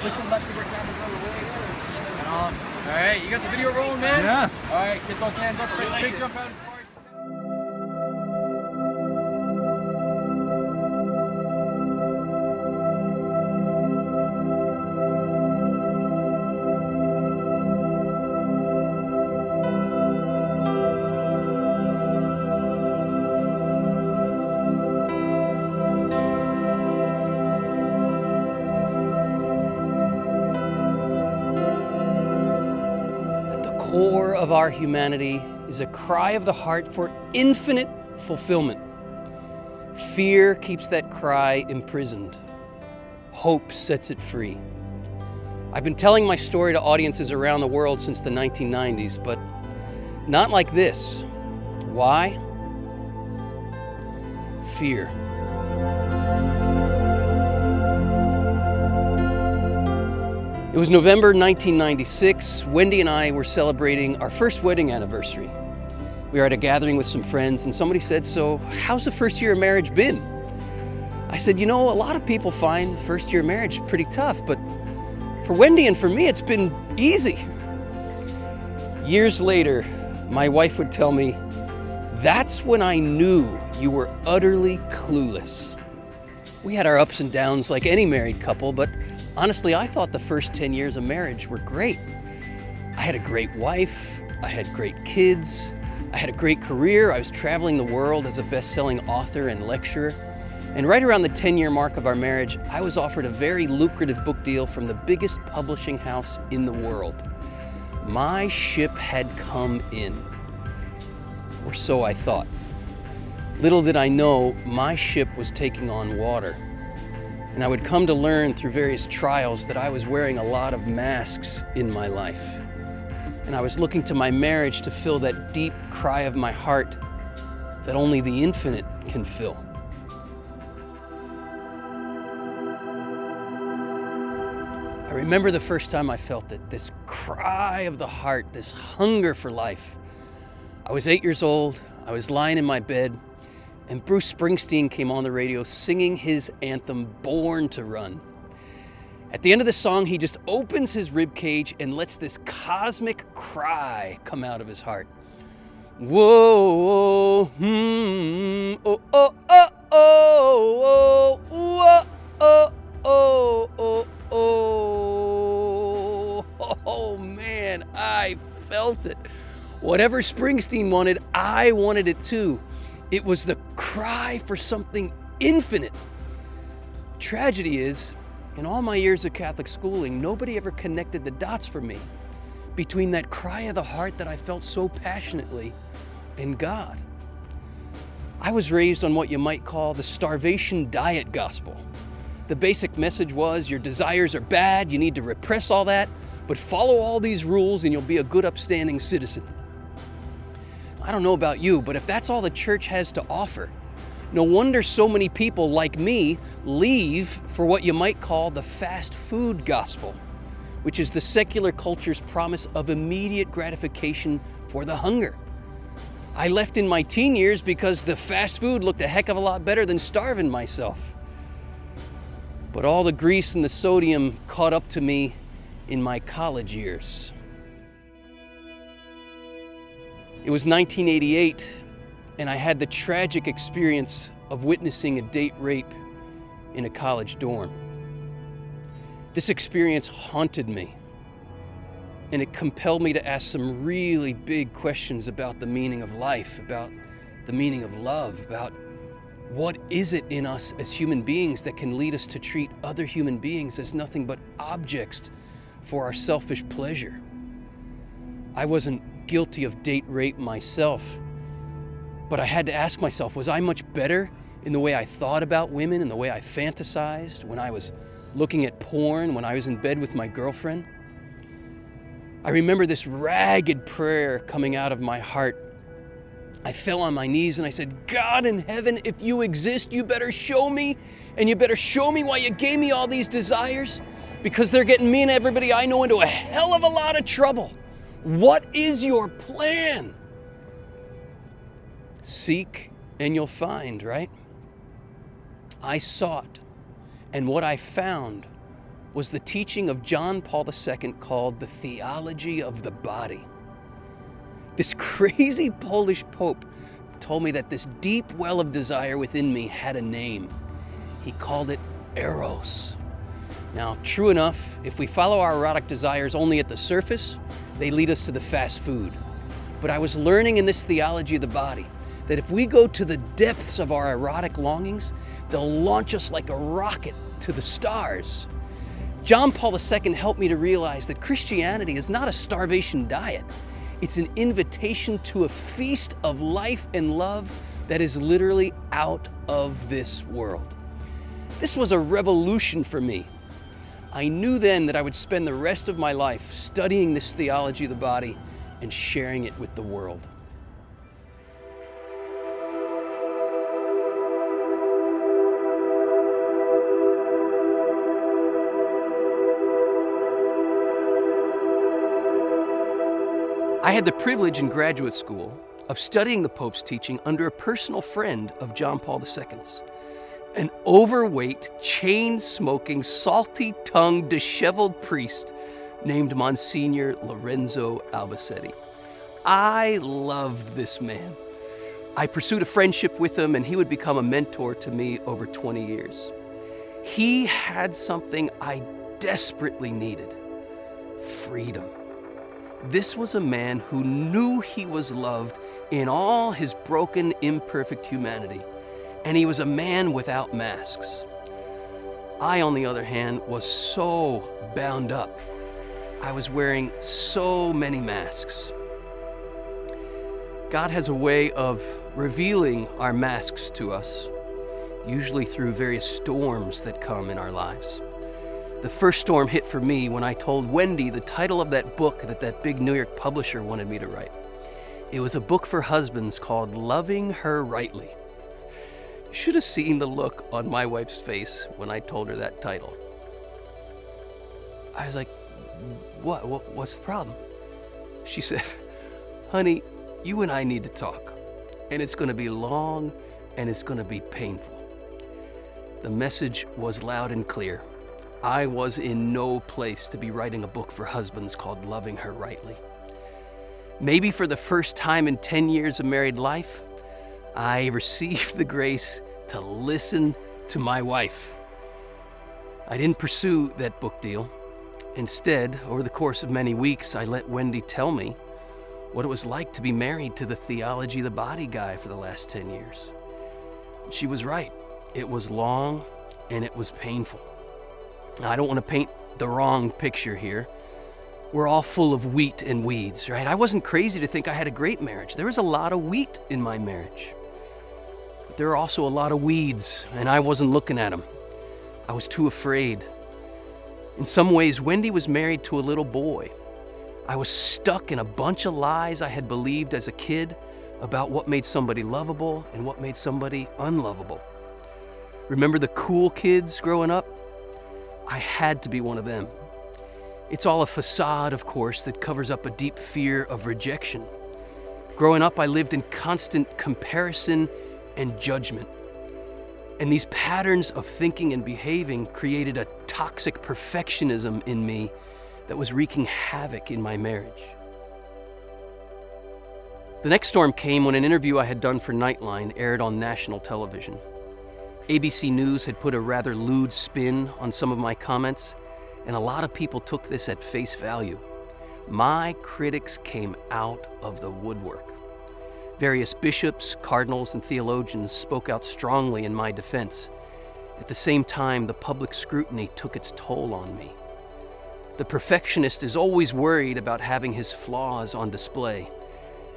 Switch from left to right camera the other way. And on. All right, you got the video rolling, man? Yes. All right, get those hands up. Big jump out as far as... Core of our humanity is a cry of the heart for infinite fulfillment. Fear keeps that cry imprisoned. Hope sets it free. I've been telling my story to audiences around the world since the 1990s, but not like this. Why? Fear. It was November 1996. Wendy and I were celebrating our first wedding anniversary. We were at a gathering with some friends and somebody said, "So how's the first year of marriage been?" I said, "You know, a lot of people find first year of marriage pretty tough, but for Wendy and for me, it's been easy." Years later, my wife would tell me, "That's when I knew you were utterly clueless." We had our ups and downs like any married couple, but honestly, I thought the first 10 years of marriage were great. I had a great wife, I had great kids, I had a great career, I was traveling the world as a best-selling author and lecturer. And right around the 10-year mark of our marriage, I was offered a very lucrative book deal from the biggest publishing house in the world. My ship had come in, or so I thought. Little did I know, my ship was taking on water. And I would come to learn through various trials that I was wearing a lot of masks in my life. And I was looking to my marriage to fill that deep cry of my heart that only the infinite can fill. I remember the first time I felt it, this cry of the heart, this hunger for life. I was 8 years old, I was lying in my bed, and Bruce Springsteen came on the radio singing his anthem, Born to Run. At the end of the song, he just opens his ribcage and lets this cosmic cry come out of his heart. Whoa, oh, oh, oh, oh, oh, whoa, oh, oh, oh, oh. Oh man, I felt it. Whatever Springsteen wanted, I wanted it too. It was the cry for something infinite. Tragedy is, in all my years of Catholic schooling, nobody ever connected the dots for me between that cry of the heart that I felt so passionately and God. I was raised on what you might call the starvation diet gospel. The basic message was your desires are bad, you need to repress all that, but follow all these rules and you'll be a good upstanding citizen. I don't know about you, but if that's all the church has to offer, no wonder so many people like me leave for what you might call the fast food gospel, which is the secular culture's promise of immediate gratification for the hunger. I left in my teen years because the fast food looked a heck of a lot better than starving myself. But all the grease and the sodium caught up to me in my college years. It was 1988, and I had the tragic experience of witnessing a date rape in a college dorm. This experience haunted me, and it compelled me to ask some really big questions about the meaning of life, about the meaning of love, about what is it in us as human beings that can lead us to treat other human beings as nothing but objects for our selfish pleasure. I wasn't guilty of date rape myself, but I had to ask myself, was I much better in the way I thought about women and the way I fantasized when I was looking at porn, when I was in bed with my girlfriend? I remember this ragged prayer coming out of my heart. I fell on my knees and I said, God in heaven, if you exist, you better show me, and you better show me why you gave me all these desires, because they're getting me and everybody I know into a hell of a lot of trouble. What is your plan? Seek and you'll find, right? I sought, and what I found was the teaching of John Paul II called the Theology of the Body. This crazy Polish Pope told me that this deep well of desire within me had a name. He called it Eros. Now, true enough, if we follow our erotic desires only at the surface, they lead us to the fast food. But I was learning in this theology of the body that if we go to the depths of our erotic longings, they'll launch us like a rocket to the stars. John Paul II helped me to realize that Christianity is not a starvation diet. It's an invitation to a feast of life and love that is literally out of this world. This was a revolution for me. I knew then that I would spend the rest of my life studying this theology of the body and sharing it with the world. I had the privilege in graduate school of studying the Pope's teaching under a personal friend of John Paul II's, an overweight, chain-smoking, salty-tongued, disheveled priest named Monsignor Lorenzo Albacetti. I loved this man. I pursued a friendship with him, and he would become a mentor to me over 20 years. He had something I desperately needed: freedom. This was a man who knew he was loved in all his broken, imperfect humanity, and he was a man without masks. I, on the other hand, was so bound up. I was wearing so many masks. God has a way of revealing our masks to us, usually through various storms that come in our lives. The first storm hit for me when I told Wendy the title of that book that big New York publisher wanted me to write. It was a book for husbands called Loving Her Rightly. You should have seen the look on my wife's face when I told her that title. I was like, what's the problem? She said, honey, you and I need to talk, and it's going to be long and it's going to be painful. The message was loud and clear. I was in no place to be writing a book for husbands called Loving Her Rightly. Maybe for the first time in 10 years of married life, I received the grace to listen to my wife. I didn't pursue that book deal. Instead, over the course of many weeks, I let Wendy tell me what it was like to be married to the Theology of the Body guy for the last 10 years. She was right. It was long and it was painful. I don't want to paint the wrong picture here. We're all full of wheat and weeds, right? I wasn't crazy to think I had a great marriage. There was a lot of wheat in my marriage. But there are also a lot of weeds, and I wasn't looking at them. I was too afraid. In some ways, Wendy was married to a little boy. I was stuck in a bunch of lies I had believed as a kid about what made somebody lovable and what made somebody unlovable. Remember the cool kids growing up? I had to be one of them. It's all a facade, of course, that covers up a deep fear of rejection. Growing up, I lived in constant comparison and judgment. And these patterns of thinking and behaving created a toxic perfectionism in me that was wreaking havoc in my marriage. The next storm came when an interview I had done for Nightline aired on national television. ABC News had put a rather lewd spin on some of my comments, and a lot of people took this at face value. My critics came out of the woodwork. Various bishops, cardinals, and theologians spoke out strongly in my defense. At the same time, the public scrutiny took its toll on me. The perfectionist is always worried about having his flaws on display,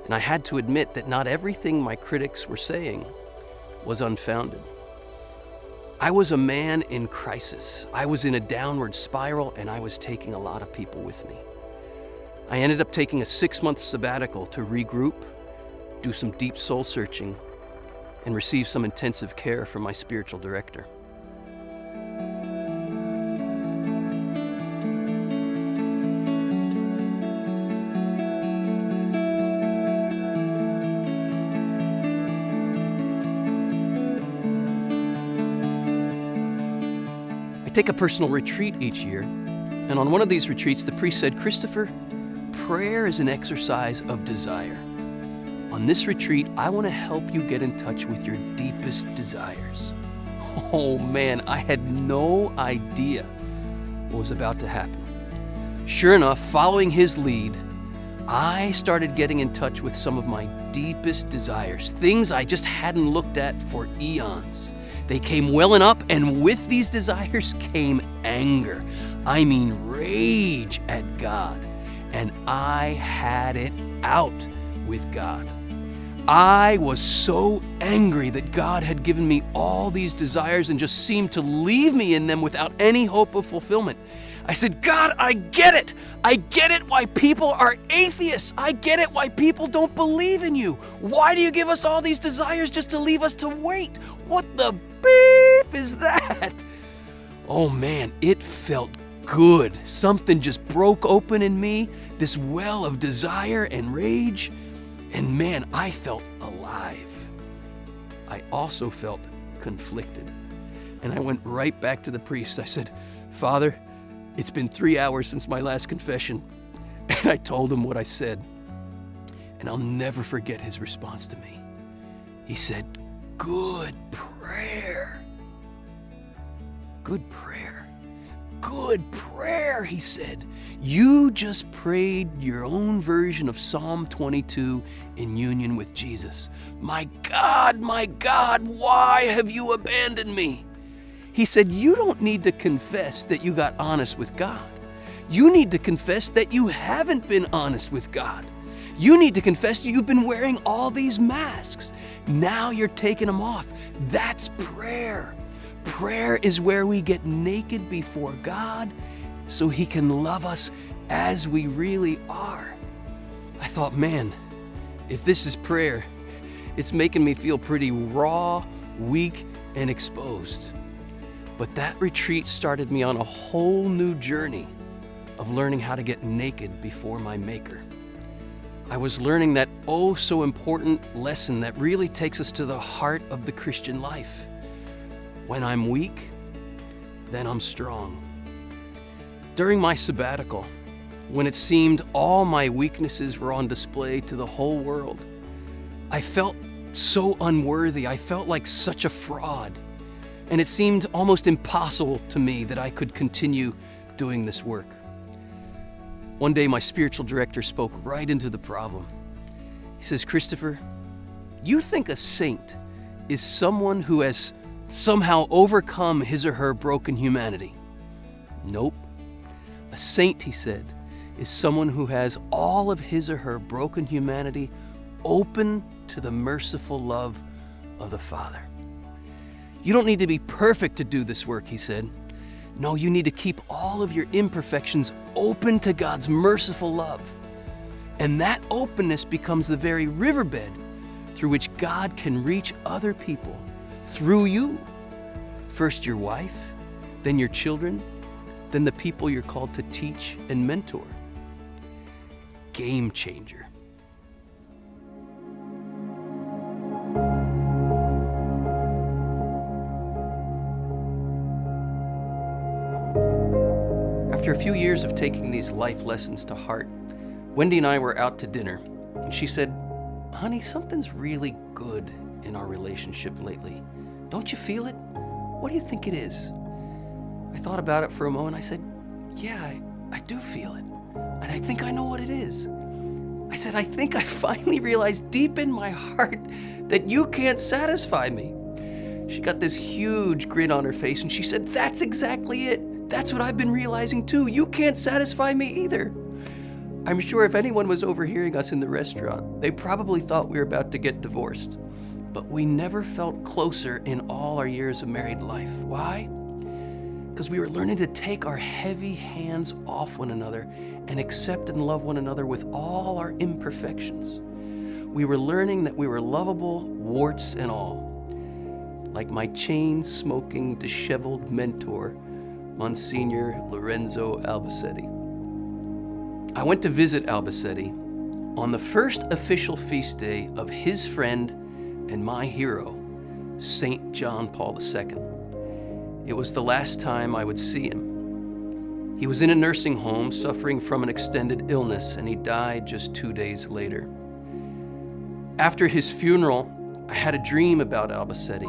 and I had to admit that not everything my critics were saying was unfounded. I was a man in crisis. I was in a downward spiral, and I was taking a lot of people with me. I ended up taking a 6-month sabbatical to regroup, do some deep soul searching, and receive some intensive care from my spiritual director. I take a personal retreat each year, and on one of these retreats, the priest said, "Christopher, prayer is an exercise of desire. On this retreat, I want to help you get in touch with your deepest desires." Oh man, I had no idea what was about to happen. Sure enough, following his lead, I started getting in touch with some of my deepest desires, things I just hadn't looked at for eons. They came welling up, and with these desires came anger. I mean, rage at God. And I had it out with God. I was so angry that God had given me all these desires and just seemed to leave me in them without any hope of fulfillment. I said, "God, I get it. I get it why people are atheists. I get it why people don't believe in you. Why do you give us all these desires just to leave us to wait? What the beep is that?" Oh man, it felt good. Something just broke open in me, this well of desire and rage. And man, I felt alive. I also felt conflicted. And I went right back to the priest. I said, "Father, it's been 3 hours since my last confession." And I told him what I said. And I'll never forget his response to me. He said, "Good prayer. Good prayer. Good prayer," he said. "You just prayed your own version of Psalm 22 in union with Jesus. My God, why have you abandoned me?" He said, "You don't need to confess that you got honest with God. You need to confess that you haven't been honest with God. You need to confess you've been wearing all these masks. Now you're taking them off. That's prayer. Prayer is where we get naked before God so He can love us as we really are." I thought, man, if this is prayer, it's making me feel pretty raw, weak, and exposed. But that retreat started me on a whole new journey of learning how to get naked before my Maker. I was learning that oh so important lesson that really takes us to the heart of the Christian life. When I'm weak, then I'm strong. During my sabbatical, when it seemed all my weaknesses were on display to the whole world, I felt so unworthy. I felt like such a fraud. And it seemed almost impossible to me that I could continue doing this work. One day, my spiritual director spoke right into the problem. He says, "Christopher, you think a saint is someone who has somehow overcome his or her broken humanity. Nope. A saint," he said, "is someone who has all of his or her broken humanity open to the merciful love of the Father. You don't need to be perfect to do this work," he said. "No, you need to keep all of your imperfections open to God's merciful love. And that openness becomes the very riverbed through which God can reach other people through you. First your wife, then your children, then the people you're called to teach and mentor." Gamechanger. After a few years of taking these life lessons to heart, Wendy and I were out to dinner, and she said, "Honey, something's really good in our relationship lately. Don't you feel it? What do you think it is?" I thought about it for a moment. I said, "Yeah, I do feel it. And I think I know what it is." I said, "I think I finally realized deep in my heart that you can't satisfy me." She got this huge grin on her face and she said, "That's exactly it. That's what I've been realizing too. You can't satisfy me either." I'm sure if anyone was overhearing us in the restaurant, they probably thought we were about to get divorced. But we never felt closer in all our years of married life. Why? Because we were learning to take our heavy hands off one another and accept and love one another with all our imperfections. We were learning that we were lovable, warts and all. Like my chain-smoking, disheveled mentor, Monsignor Lorenzo Albacete. I went to visit Albacete on the first official feast day of his friend and my hero, St. John Paul II. It was the last time I would see him. He was in a nursing home suffering from an extended illness, and he died just 2 days later. After his funeral, I had a dream about Albacete,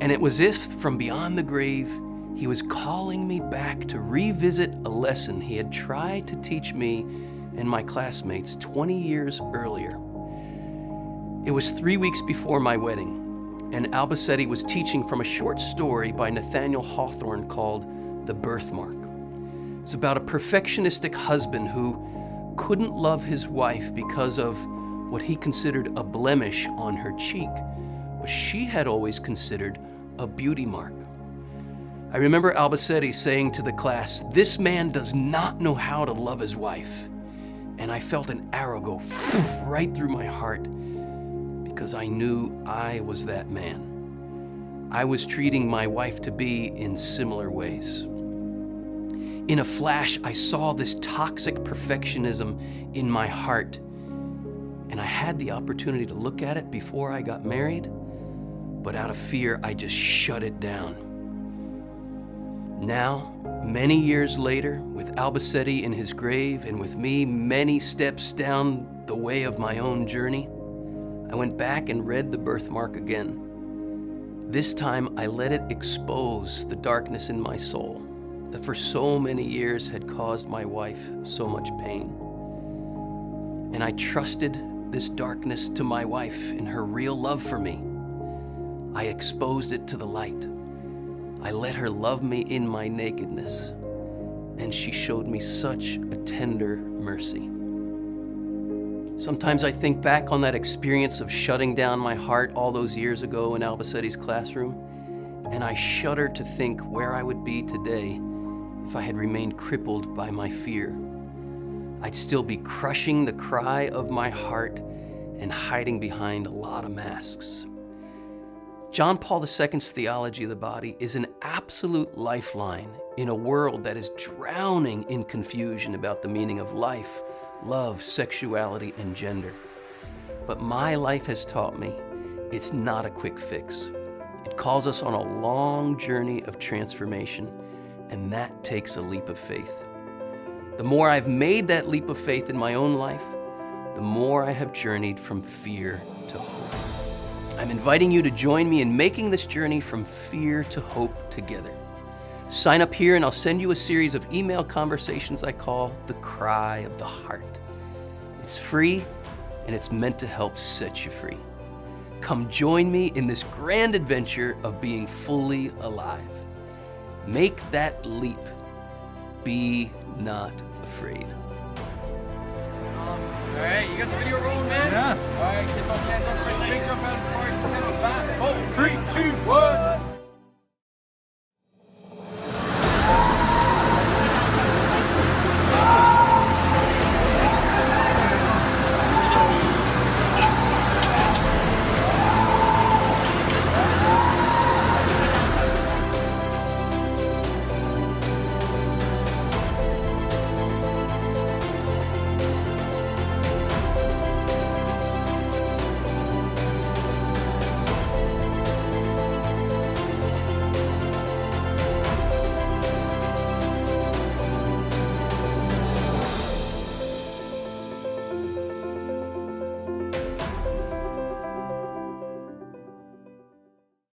and it was as if from beyond the grave, he was calling me back to revisit a lesson he had tried to teach me and my classmates 20 years earlier. It was 3 weeks before my wedding, and Albacete was teaching from a short story by Nathaniel Hawthorne called The Birthmark. It's about a perfectionistic husband who couldn't love his wife because of what he considered a blemish on her cheek, but she had always considered a beauty mark. I remember Albacete saying to the class, "This man does not know how to love his wife." And I felt an arrow go right through my heart because I knew I was that man. I was treating my wife to be in similar ways. In a flash, I saw this toxic perfectionism in my heart, and I had the opportunity to look at it before I got married, but out of fear, I just shut it down. Now, many years later, with Albacete in his grave and with me many steps down the way of my own journey, I went back and read The Birthmark again. This time, I let it expose the darkness in my soul that for so many years had caused my wife so much pain. And I trusted this darkness to my wife and her real love for me. I exposed it to the light. I let her love me in my nakedness, and she showed me such a tender mercy. Sometimes I think back on that experience of shutting down my heart all those years ago in Albacete's classroom, and I shudder to think where I would be today if I had remained crippled by my fear. I'd still be crushing the cry of my heart and hiding behind a lot of masks. John Paul II's theology of the body is an absolute lifeline in a world that is drowning in confusion about the meaning of life, love, sexuality, and gender. But my life has taught me it's not a quick fix. It calls us on a long journey of transformation, and that takes a leap of faith. The more I've made that leap of faith in my own life, the more I have journeyed from fear to hope. I'm inviting you to join me in making this journey from fear to hope together. Sign up here and I'll send you a series of email conversations I call The Cry of the Heart. It's free and it's meant to help set you free. Come join me in this grand adventure of being fully alive. Make that leap. Be not afraid. All right, you got the video rolling, man? Yes. All right, get those hands up, big jump out as far as you can. 5, 4, 3, 2, 1.